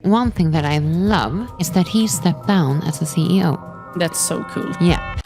one thing that I love is that he stepped down as a CEO. That's so cool. Yeah.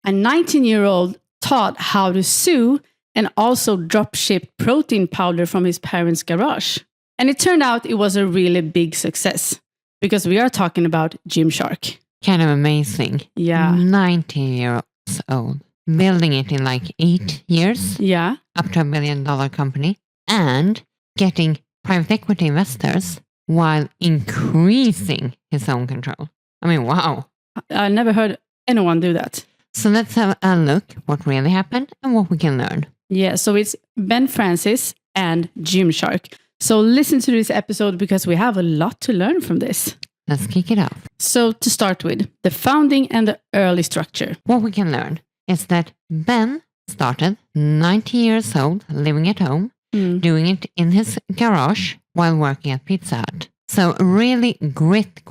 A 19-year-old taught how to sew and also drop-shipped protein powder from his parents' garage. And it turned out it was a really big success because we are talking about Gymshark. Kind of amazing. Yeah. 19 years old. Building it in like 8 years. Yeah. Up to $1 billion company. And getting private equity investors while increasing his own control. I mean, wow. I never heard anyone do that. So let's have a look what really happened and what we can learn. Yeah, so it's Ben Francis and Gymshark. So listen to this episode because we have a lot to learn from this. Let's kick it off. So to start with, the founding and the early structure. What we can learn is that Ben started 90 years old, living at home, doing it in his garage while working at Pizza Hut. So really grit.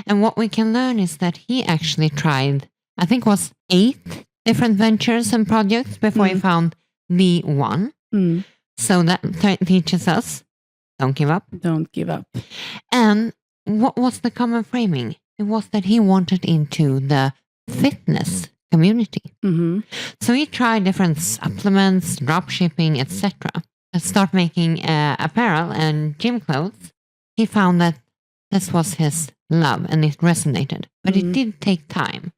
And what we can learn is that he actually tried, I think it was 8 different ventures and projects before he found the one. So that teaches us, don't give up. Don't give up. And what was the common framing? It was that he wanted into the fitness community. So he tried different supplements, drop shipping, etc. And start making apparel and gym clothes. He found that this was his love and it resonated. But it did take time.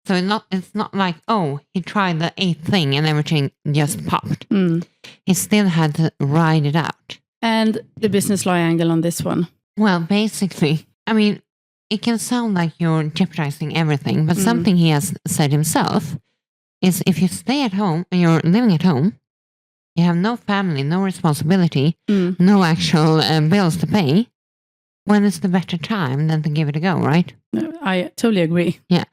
So it's not like, oh, he tried the 8th thing and everything just popped. He still had to ride it out. And the business law angle on this one? Well, basically, I mean, it can sound like you're jeopardizing everything, but something he has said himself is if you stay at home and you're living at home, you have no family, no responsibility, no actual bills to pay, when is the better time than to give it a go, right? I totally agree. Yeah.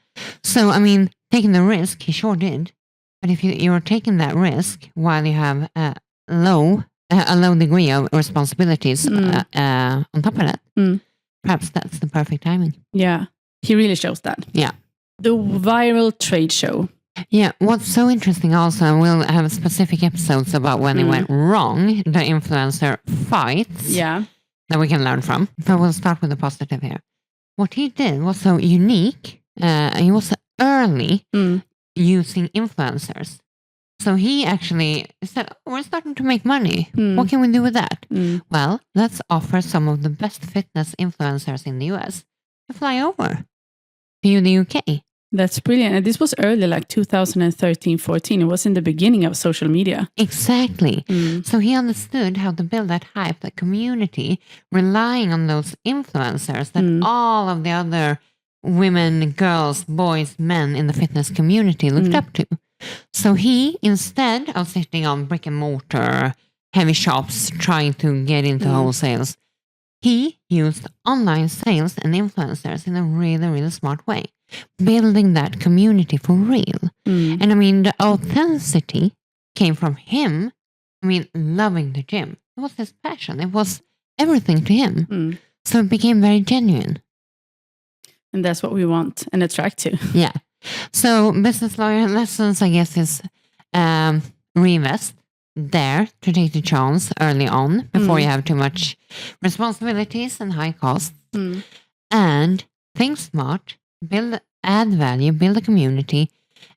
So, I mean, taking the risk, he sure did. But if you're taking that risk while you have a low degree of responsibilities on top of that, perhaps that's the perfect timing. Yeah, he really shows that. Yeah. The viral trade show. Yeah, what's so interesting also, we'll have specific episodes about when it went wrong, the influencer fights that we can learn from. But we'll start with the positive here. What he did was so unique. He was early using influencers. So he actually said, oh, we're starting to make money. What can we do with that? Well, let's offer some of the best fitness influencers in the US to fly over to the UK. That's brilliant. And this was early, like 2013-14. It was in the beginning of social media. Exactly. So he understood how to build that hype, that community, relying on those influencers that all of the other women, girls, boys, men in the fitness community looked up to. So he, instead of sitting on brick and mortar, heavy shops, trying to get into wholesales, he used online sales and influencers in a really, really smart way, building that community for real. And I mean, the authenticity came from him, I mean, loving the gym. It was his passion. It was everything to him. So it became very genuine. And that's what we want and attract to. Yeah. So business lawyer lessons, I guess, is reinvest, dare to take the chance early on before you have too much responsibilities and high costs. And think smart, add value, build a community,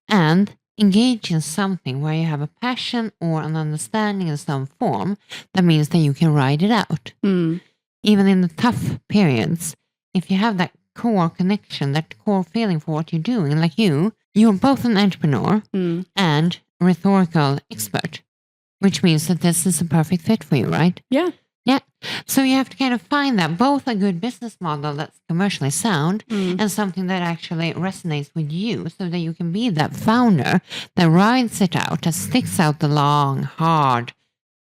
and engage in something where you have a passion or an understanding in some form. That means that you can ride it out. Even in the tough periods, if you have that core connection, that core feeling for what you're doing, like you're both an entrepreneur and rhetorical expert, which means that this is a perfect fit for you, right? Yeah. Yeah. So you have to kind of find that both a good business model that's commercially sound and something that actually resonates with you so that you can be that founder that rides it out, that sticks out the long, hard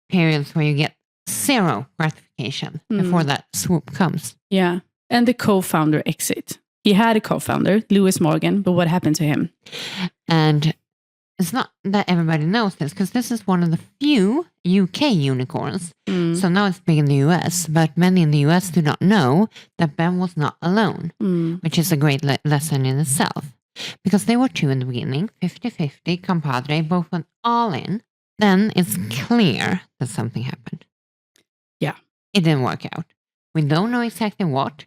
periods where you get zero gratification before that swoop comes. Yeah. And the co-founder exit. He had a co-founder, Lewis Morgan, but what happened to him? And it's not that everybody knows this, because this is one of the few UK unicorns. So now it's big in the US, but many in the US do not know that Ben was not alone, which is a great lesson in itself. Because they were 2 in the beginning, 50-50, compadre, both went all in. Then it's clear that something happened. it didn't work out. We don't know exactly what.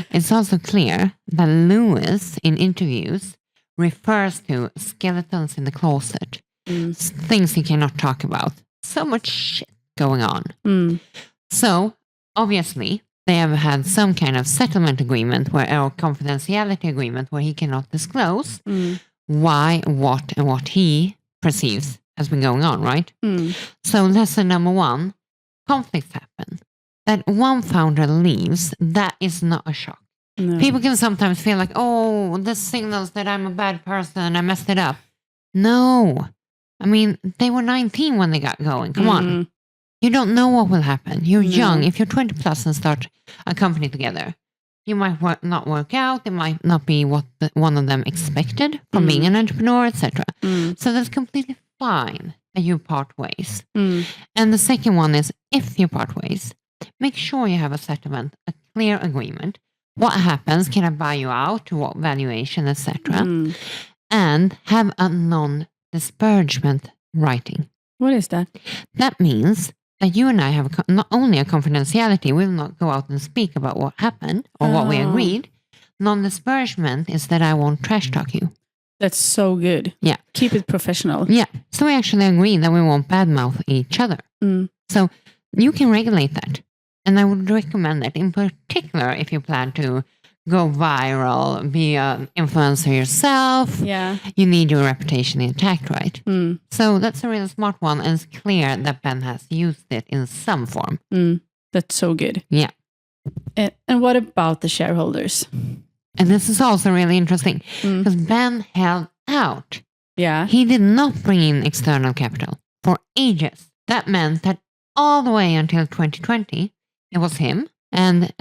It's also clear that Lewis, in interviews, refers to skeletons in the closet, things he cannot talk about. So much shit going on. So, obviously, they have had some kind of settlement agreement or confidentiality agreement where he cannot disclose why, what, and what he perceives has been going on, right? So, lesson number 1, conflicts happen. That one founder leaves, that is not a shock. No. People can sometimes feel like, oh, this signals that I'm a bad person, I messed it up. No. I mean, they were 19 when they got going. Come on. You don't know what will happen. You're young. If you're 20 plus and start a company together, you might not work out. It might not be what one of them expected from being an entrepreneur, etc. So that's completely fine that you part ways. And the second one is, if you part ways, make sure you have a settlement, a clear agreement. What happens? Can I buy you out? To what valuation, etc. And have a non-disparagement writing. What is that? That means that you and I have not only a confidentiality, we will not go out and speak about what happened or what we agreed. Non-disparagement is that I won't trash talk you. That's so good. Yeah. Keep it professional. Yeah. So we actually agree that we won't badmouth each other. So you can regulate that. And I would recommend that, in particular, if you plan to go viral, be an influencer yourself. Yeah. You need your reputation intact, right? So that's a really smart one, and it's clear that Ben has used it in some form. That's so good. Yeah. And what about the shareholders? And this is also really interesting because Ben held out. Yeah. He did not bring in external capital for ages. That meant that all the way until 2020, it was him. And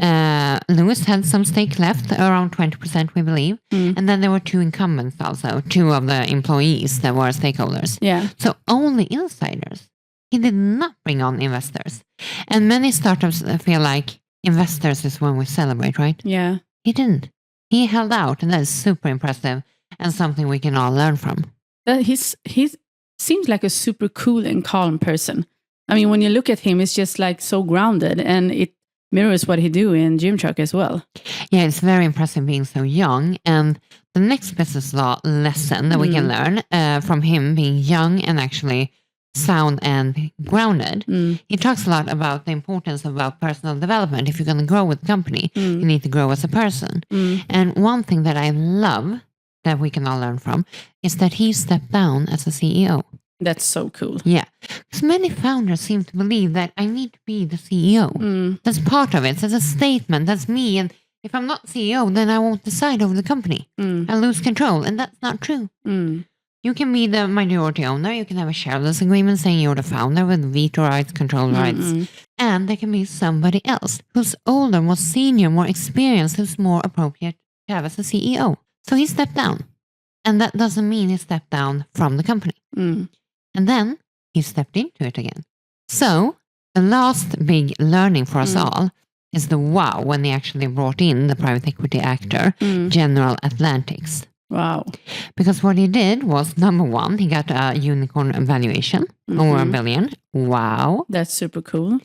Lewis had some stake left, around 20%, we believe. And then there were 2 incumbents also, 2 of the employees that were stakeholders. Yeah. So only insiders. He did not bring on investors. And many startups feel like investors is when we celebrate, right? Yeah. He didn't. He held out, and that is super impressive and something we can all learn from. He seems like a super cool and calm person. I mean, when you look at him, it's just like so grounded, and it mirrors what he do in Gymshark as well. Yeah, it's very impressive being so young. And the next business law lesson that we can learn from him being young and actually sound and grounded, he talks a lot about the importance about personal development. If you're going to grow with the company, you need to grow as a person. And one thing that I love that we can all learn from is that he stepped down as a CEO. That's so cool. Yeah. Because many founders seem to believe that I need to be the CEO. That's part of it. That's a statement. That's me. And if I'm not CEO, then I won't decide over the company. I lose control. And that's not true. You can be the majority owner. You can have a shareholders agreement saying you're the founder with veto rights, control rights. And there can be somebody else who's older, more senior, more experienced, who's more appropriate to have as a CEO. So he stepped down. And that doesn't mean he stepped down from the company. And then he stepped into it again. So the last big learning for us all is the wow when they actually brought in the private equity actor, General Atlantics. Wow. Because what he did was, number 1, he got a unicorn valuation over $1 billion. Wow. That's super cool.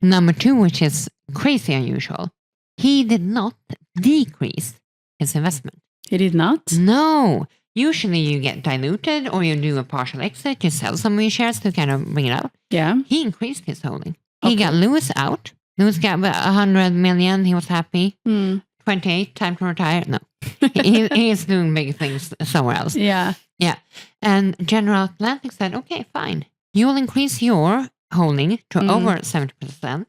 Number 2, which is crazy unusual, he did not decrease his investment. He did not? No. Usually you get diluted or you do a partial exit, you sell some of your shares to kind of bring it out. Yeah. He increased his holding. He got Lewis out. Lewis got $100 million. He was happy. 28, time to retire. No. he is doing big things somewhere else. Yeah. Yeah. And General Atlantic said, okay, fine. You will increase your holding to over 70%.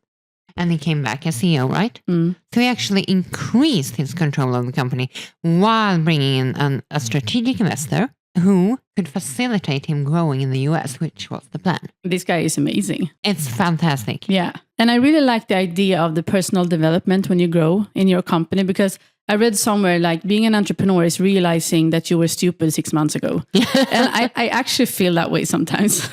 And he came back as CEO, right? So he actually increased his control of the company while bringing in a strategic investor who could facilitate him growing in the US, which was the plan. This guy is amazing. It's fantastic. Yeah. And I really like the idea of the personal development when you grow in your company, because I read somewhere like being an entrepreneur is realizing that you were stupid 6 months ago. And I actually feel that way sometimes.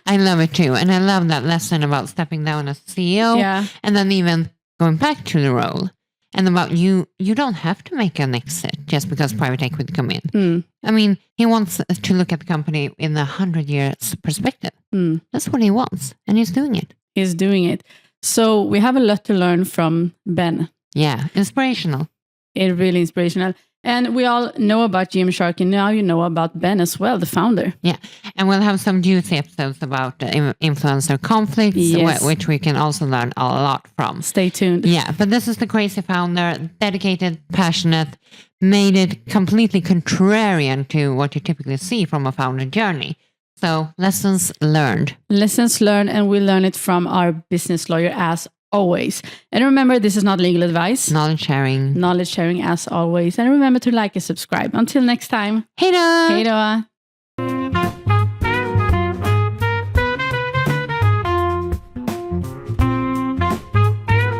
I love it too. And I love that lesson about stepping down as CEO. Yeah. And then even going back to the role. And about you don't have to make an exit just because private equity come in. I mean, he wants to look at the company in a 100 years perspective. That's what he wants. And he's doing it. He's doing it. So we have a lot to learn from Ben. Yeah, inspirational. It's really inspirational. And we all know about Gymshark, and now you know about Ben as well, the founder. Yeah, and we'll have some juicy episodes about influencer conflicts, Yes. which we can also learn a lot from. Stay tuned. Yeah, but this is the crazy founder, dedicated, passionate, made it completely contrarian to what you typically see from a founder journey. So lessons learned. Lessons learned, and we learn it from our business lawyer as always. And remember, this is not legal advice. Knowledge sharing. Knowledge sharing as always. And remember to like and subscribe. Until next time. Hej då! Hej då!